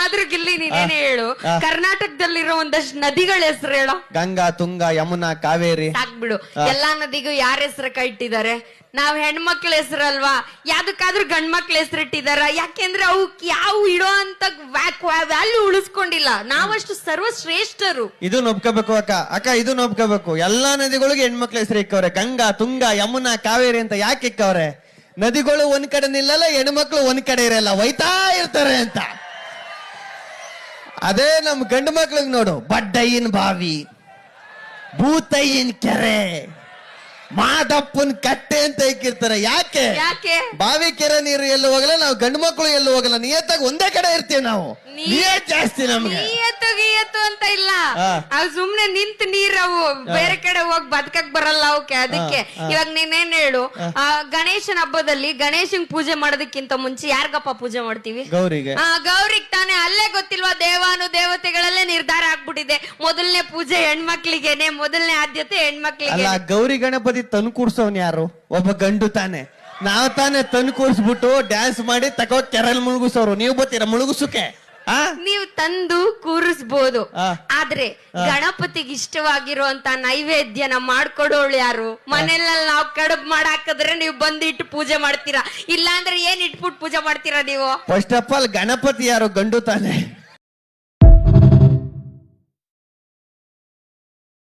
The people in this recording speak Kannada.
ಆದ್ರೂ ಗಿಲ್ಲಿ ನೀನೇನೇ ಹೇಳು, ಕರ್ನಾಟಕದಲ್ಲಿರೋ ಒಂದಷ್ಟು ನದಿಗಳ ಹೆಸರು ಹೇಳೋ. ಗಂಗಾ, ತುಂಗ, ಯಮುನಾ, ಕಾವೇರಿ. ಸಾಕ್ಬಿಡು. ಎಲ್ಲಾ ನದಿಗೂ ಯಾರ ಹೆಸರು ಇಟ್ಟಿದ್ದಾರೆ? ನಾವ್ ಹೆಣ್ಮಕ್ಳ ಹೆಸರಲ್ವಾ? ಯಾವ್ದಕ್ಕಾದ್ರೂ ಗಂಡ್ ಮಕ್ಳ ಹೆಸರು ಇಟ್ಟಿದಾರ? ಯಾಕೆಂದ್ರೆ ಅವಕ್ ಯಾವ ಇಡೋ ಅಂತ ವ್ಯಾಲ್ಯೂ ಉಳಿಸ್ಕೊಂಡಿಲ್ಲ. ನಾವಷ್ಟು ಸರ್ವಶ್ರೇಷ್ಠರು. ಇದನ್ನ ಒಪ್ಕೋಬೇಕು ಅಕ್ಕ ಇದನ್ನ ಒಪ್ಕೋಬೇಕು. ಎಲ್ಲಾ ನದಿಗಳಿಗೆ ಹೆಣ್ಮಕ್ಳ ಹೆಸರು ಇಕ್ಕವ್ರೆ. ಗಂಗಾ, ತುಂಗ, ಯಮುನಾ, ಕಾವೇರಿ ಅಂತ ಯಾಕೆ ಇಕ್ಕವ್ರೆ? ನದಿಗಳು ಒಂದ್ ಕಡೆ ನಿಲ್ಲಲ್ಲ, ಹೆಣ್ಮಕ್ಳು ಒಂದ್ ಕಡೆ ಇರಲ್ಲ, ಒಯ್ತಾ ಇರ್ತಾರೆ ಅಂತ. ಅದೇ ನಮ್ ಗಂಡು ಮಕ್ಳಿಗೆ ನೋಡು, ಬಡ್ಡಯ್ಯನ್ ಬಾವಿ, ಭೂತಯ್ಯನ್ ಕೆರೆ, ಮಾದಪ್ಪನ್ ಕಟ್ಟೆ ಅಂತ ಇಕ್ಕಿರ್ತಾರೆ. ಯಾಕೆ? ಬಾವಿ ಕೆರೆ ನೀರು ಎಲ್ಲೂ ಹೋಗಲ್ಲ, ನಾವು ಗಂಡು ಮಕ್ಕಳು ಎಲ್ಲೂ ಹೋಗಲ್ಲ, ನಿಯತ್ತಾಗಿ ಒಂದೇ ಕಡೆ ಇರ್ತೀವಿ. ನಾವು ನಿಯತ್ ಜಾಸ್ತಿ ನಮ್ಗೆ. ನಿಯತ್ತು ಅಂತ ಇಲ್ಲ, ಅವ್ ಸುಮ್ನೆ ನಿಂತ ನೀರವು ಬೇರೆ ಕಡೆ ಹೋಗಿ ಬದುಕಕ್ ಬರಲ್ಲ ಅವಕ್ಕೆ. ಅದಕ್ಕೆ ಇವಾಗ ನೀನೇನ್ ಹೇಳು, ಗಣೇಶನ ಹಬ್ಬದಲ್ಲಿ ಗಣೇಶನ್ ಪೂಜೆ ಮಾಡೋದಕ್ಕಿಂತ ಮುಂಚೆ ಯಾರಿಗಪ್ಪ ಪೂಜೆ ಮಾಡ್ತೀವಿ? ಗೌರಿಗೆ. ಗೌರಿಗ್ ತಾನೆ. ಅಲ್ಲೇ ಗೊತ್ತಿಲ್ವಾ, ದೇವಾನು ದೇವತೆಗಳಲ್ಲೇ ನಿರ್ಧಾರ ಆಗ್ಬಿಟ್ಟಿದೆ. ಮೊದಲನೇ ಪೂಜೆ ಹೆಣ್ಮಕ್ಳಿಗೆನೆ, ಮೊದಲನೇ ಆದ್ಯತೆ ಹೆಣ್ಮಕ್ಳಿಗೆ. ಅಲ್ಲ, ಗೌರಿ ಗಣಪತಿ ತಂದು ಕೂರ್ಸೋನ್ ಯಾರು? ಒಬ್ಬ ಗಂಡು ತಾನೆ. ನಾವ್ ತಾನೆ ತಂದು ಕೂರ್ಸ್ಬಿಟ್ಟು ಡ್ಯಾನ್ಸ್ ಮಾಡಿ ತಗೋ ಕೆರೆಲ್ ಮುಳುಗಿಸೋರು. ನೀವು ಬರ್ತೀರಾ ಮುಳುಗಿಸೋಕೆ? ನೀವು ತಂದು ಕೂರಿಸ್ಬೋದು, ಆದ್ರೆ ಗಣಪತಿಗೆ ಇಷ್ಟವಾಗಿರುವಂತ ನೈವೇದ್ಯನ ಮಾಡ್ಕೊಡೋಳು ಯಾರು? ಮನೆಯಲ್ಲಿ ನಾವ್ ಕಡುಬ್ ಮಾಡಾಕಿದ್ರೆ ನೀವು ಬಂದಿಟ್ಟು ಪೂಜೆ ಮಾಡ್ತೀರಾ, ಇಲ್ಲ ಅಂದ್ರೆ ಏನ್ ಇಟ್ಬಿಟ್ಟು ಪೂಜೆ ಮಾಡ್ತೀರಾ ನೀವು? ಫಸ್ಟ್ ಆಫ್ ಆಲ್ ಗಣಪತಿ ಯಾರು? ಗಂಡು ತಾನೆ.